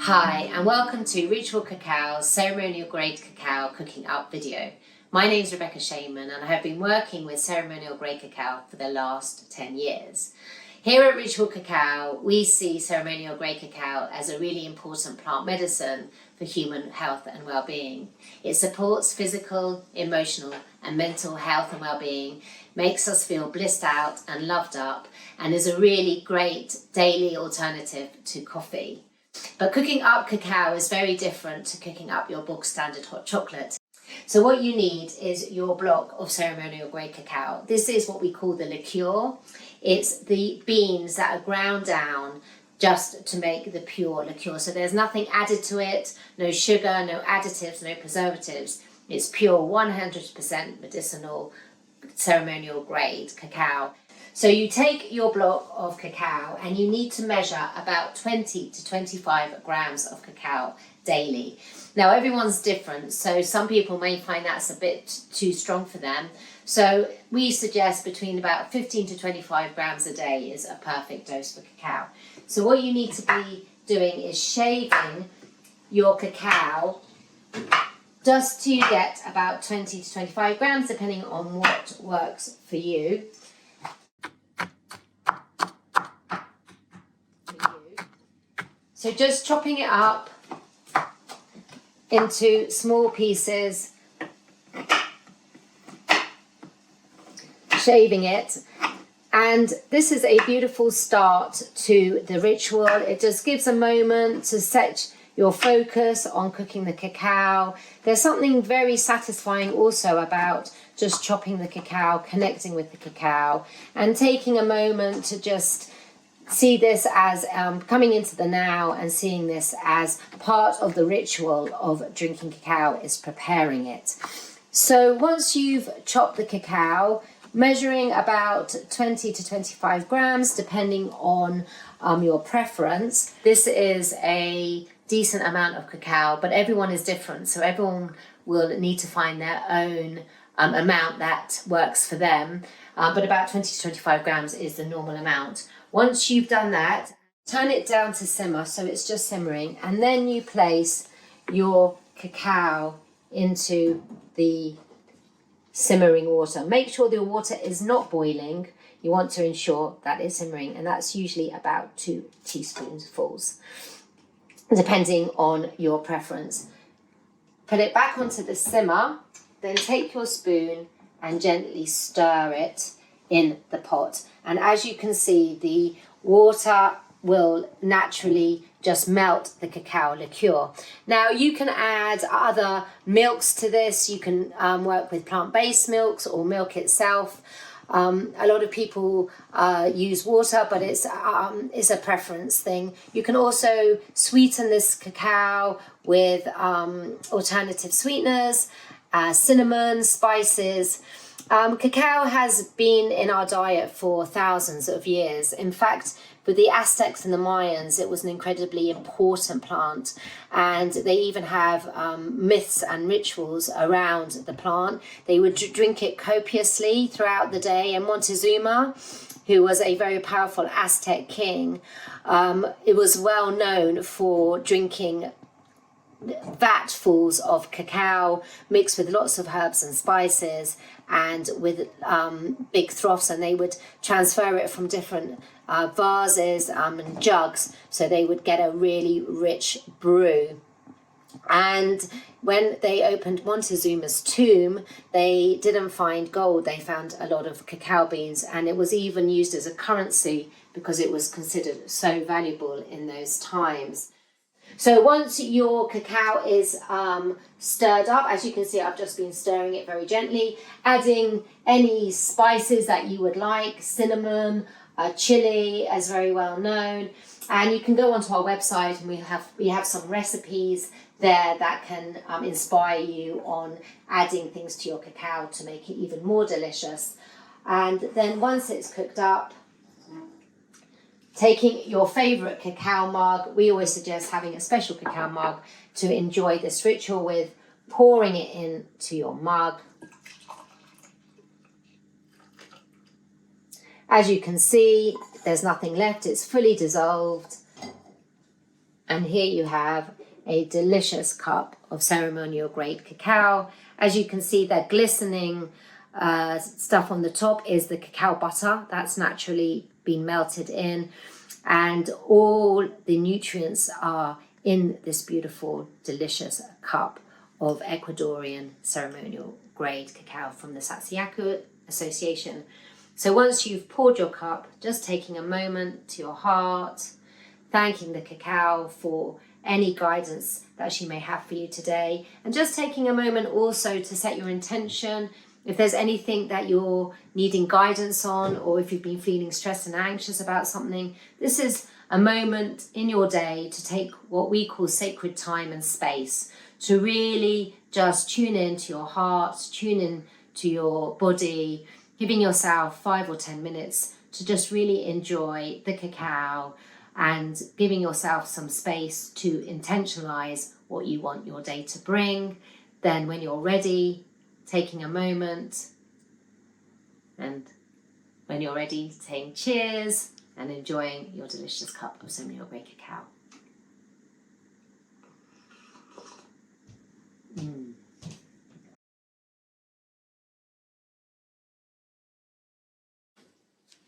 Hi and welcome to Ritual Cacao's Ceremonial Grade Cacao Cooking Up video. My name is Rebecca Shaman and I have been working with Ceremonial Grade Cacao for the last 10 years. Here at Ritual Cacao, we see Ceremonial Grade Cacao as a really important plant medicine for human health and well-being. It supports physical, emotional and mental health and well-being, makes us feel blissed out and loved up, and is a really great daily alternative to coffee. But cooking up cacao is very different to cooking up your bog standard hot chocolate. So what you need is your block of ceremonial grade cacao. This is what we call the liqueur. It's the beans that are ground down just to make the pure liqueur. So there's nothing added to it, no sugar, no additives, no preservatives. It's pure 100% medicinal ceremonial grade cacao. So you take your block of cacao and you need to measure about 20 to 25 grams of cacao daily. Now everyone's different, so some people may find that's a bit too strong for them. So we suggest between about 15 to 25 grams a day is a perfect dose for cacao. So what you need to be doing is shaving your cacao just to get about 20 to 25 grams depending on what works for you. So just chopping it up into small pieces, shaving it, and this is a beautiful start to the ritual. It just gives a moment to set your focus on cooking the cacao. There's something very satisfying also about just chopping the cacao, connecting with the cacao, and taking a moment to just see this as coming into the now and seeing this as part of the ritual of drinking cacao is preparing it. So once you've chopped the cacao, measuring about 20 to 25 grams depending on your preference. This is a decent amount of cacao, but everyone is different, so everyone will need to find their own amount that works for them, but about 20 to 25 grams is the normal amount. Once you've done that, turn it down to simmer, so it's just simmering, and then you place your cacao into the simmering water. Make sure the water is not boiling. You want to ensure that it's simmering, and that's usually about 2 teaspoonfuls, depending on your preference. Put it back onto the simmer, then take your spoon and gently stir it in the pot. And as you can see, the water will naturally just melt the cacao liqueur. Now you can add other milks to this. You can work with plant-based milks or milk itself. A lot of people use water, but it's a preference thing. You can also sweeten this cacao with alternative sweeteners, cinnamon, spices. Cacao has been in our diet for thousands of years. In fact, with the Aztecs and the Mayans, it was an incredibly important plant, and they even have myths and rituals around the plant. They would drink it copiously throughout the day, and Montezuma, who was a very powerful Aztec king, it was well known for drinking vatfuls of cacao mixed with lots of herbs and spices and with big troughs, and they would transfer it from different vases and jugs, so they would get a really rich brew. And when they opened Montezuma's tomb, they didn't find gold, they found a lot of cacao beans, and it was even used as a currency because it was considered so valuable in those times. So once your cacao is stirred up, as you can see, I've just been stirring it very gently, adding any spices that you would like, cinnamon, chili is very well known. And you can go onto our website and we have some recipes there that can inspire you on adding things to your cacao to make it even more delicious. And then once it's cooked up, taking your favourite cacao mug, we always suggest having a special cacao mug to enjoy this ritual with, pouring it into your mug. As you can see, there's nothing left, it's fully dissolved. And here you have a delicious cup of ceremonial grade cacao. As you can see, that glistening stuff on the top is the cacao butter that's naturally been melted in, and all the nutrients are in this beautiful, delicious cup of Ecuadorian ceremonial grade cacao from the Satsiaku Association. So once you've poured your cup, just taking a moment to your heart, thanking the cacao for any guidance that she may have for you today, and just taking a moment also to set your intention. If there's anything that you're needing guidance on, or if you've been feeling stressed and anxious about something, this is a moment in your day to take what we call sacred time and space, to really just tune into your heart, tune in to your body, giving yourself 5 or 10 minutes to just really enjoy the cacao and giving yourself some space to intentionalize what you want your day to bring. Then when you're ready, taking a moment, and when you're ready, saying cheers and enjoying your delicious cup of ceremonial grade cacao.